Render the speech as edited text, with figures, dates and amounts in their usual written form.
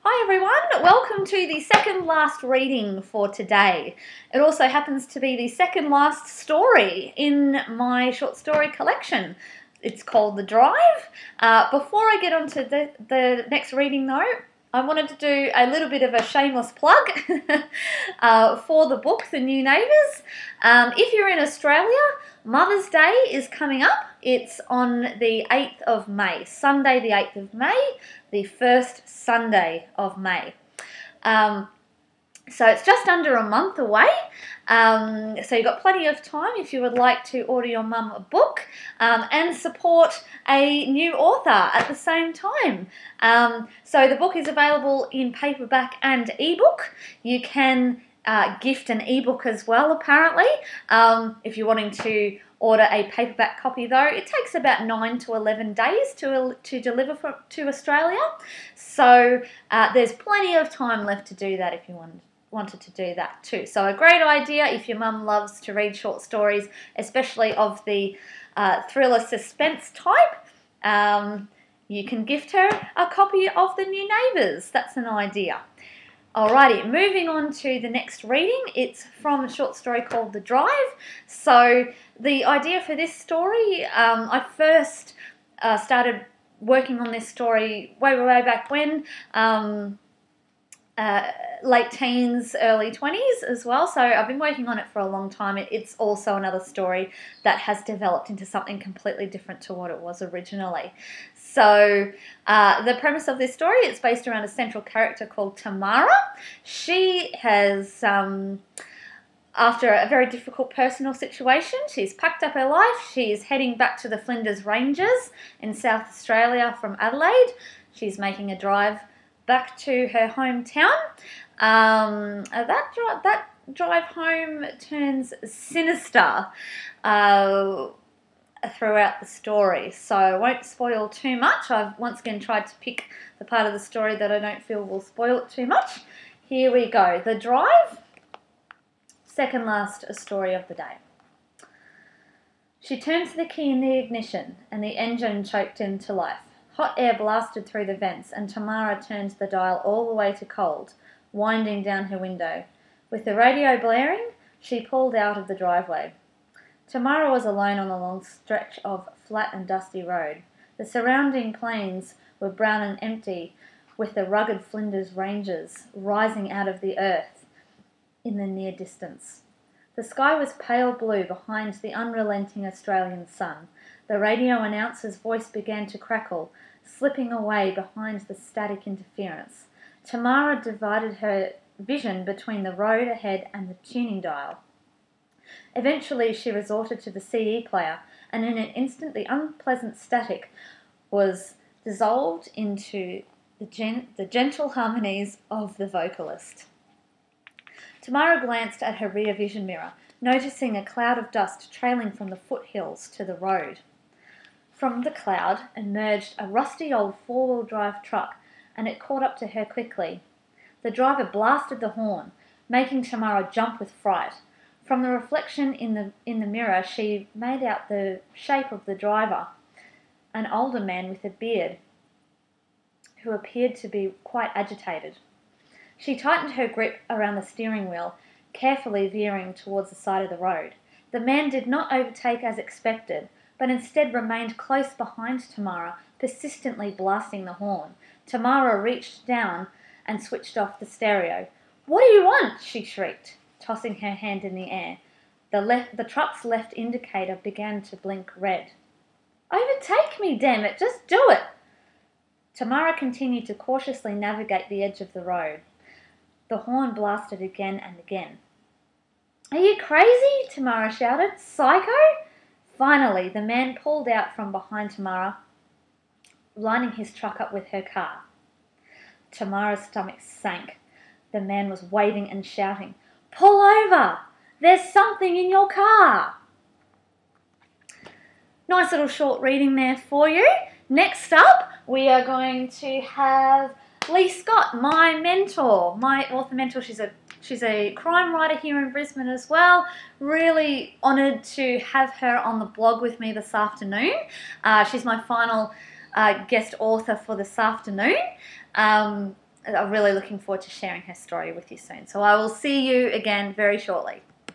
Hi everyone, welcome to the second last reading for today. It also happens to be the second last story in my short story collection. It's called The Drive. Before I get on to the next reading though, I wanted to do a little bit of a shameless plug for the book, The New Neighbours. If you're in Australia, Mother's Day is coming up. It's on the 8th of May, Sunday the 8th of May, the first Sunday of May. So it's just under a month away. So you've got plenty of time if you would like to order your mum a book and support a new author at the same time. So the book is available in paperback and ebook. You can gift an ebook as well, apparently. If you're wanting to order a paperback copy though, it takes about 9 to 11 days to deliver to Australia. So there's plenty of time left to do that if you wanted to do that too. So a great idea if your mum loves to read short stories, especially of the thriller suspense type. You can gift her a copy of The New Neighbours. That's an idea. Alrighty, moving on to the next reading. It's from a short story called The Drive. So the idea for this story, I first started working on this story way back when, late teens, early 20s as well. So I've been working on it for a long time. It's also another story that has developed into something completely different to what it was originally. So the premise of this story, it's based around a central character called Tamara. She has, after a very difficult personal situation, she's packed up her life. She's heading back to the Flinders Ranges in South Australia from Adelaide. She's making a drive back to her hometown. That drive home turns sinister throughout the story, so I won't spoil too much. I've once again tried to pick the part of the story that I don't feel will spoil it too much. Here we go. The Drive, second last story of the day. She turns the key in the ignition and the engine choked into life. Hot air blasted through the vents and Tamara turned the dial all the way to cold, winding down her window. With the radio blaring, she pulled out of the driveway. Tamara was alone on a long stretch of flat and dusty road. The surrounding plains were brown and empty, with the rugged Flinders Ranges rising out of the earth in the near distance. The sky was pale blue behind the unrelenting Australian sun. The radio announcer's voice began to crackle, slipping away behind the static interference. Tamara divided her vision between the road ahead and the tuning dial. Eventually she resorted to the CD player, and in an instant the unpleasant static was dissolved into the gentle harmonies of the vocalist. Tamara glanced at her rear vision mirror, noticing a cloud of dust trailing from the foothills to the road. From the cloud emerged a rusty old four-wheel drive truck, and it caught up to her quickly. The driver blasted the horn, making Tamara jump with fright. From the reflection in the mirror, she made out the shape of the driver, an older man with a beard, who appeared to be quite agitated. She tightened her grip around the steering wheel, carefully veering towards the side of the road. The man did not overtake as expected, but instead remained close behind Tamara, persistently blasting the horn. Tamara reached down and switched off the stereo. "What do you want?" she shrieked, tossing her hand in the air. The truck's left indicator began to blink red. "Overtake me, damn it! Just do it!" Tamara continued to cautiously navigate the edge of the road. The horn blasted again and again. "Are you crazy?" Tamara shouted. "Psycho?" Finally, the man pulled out from behind Tamara, lining his truck up with her car. Tamara's stomach sank. The man was waving and shouting, "Pull over! There's something in your car!" Nice little short reading there for you. Next up, we are going to have Lee Scott, my mentor, my author mentor. She's a crime writer here in Brisbane as well. Really honoured to have her on the blog with me this afternoon. She's my final guest author for this afternoon. I'm really looking forward to sharing her story with you soon. So I will see you again very shortly.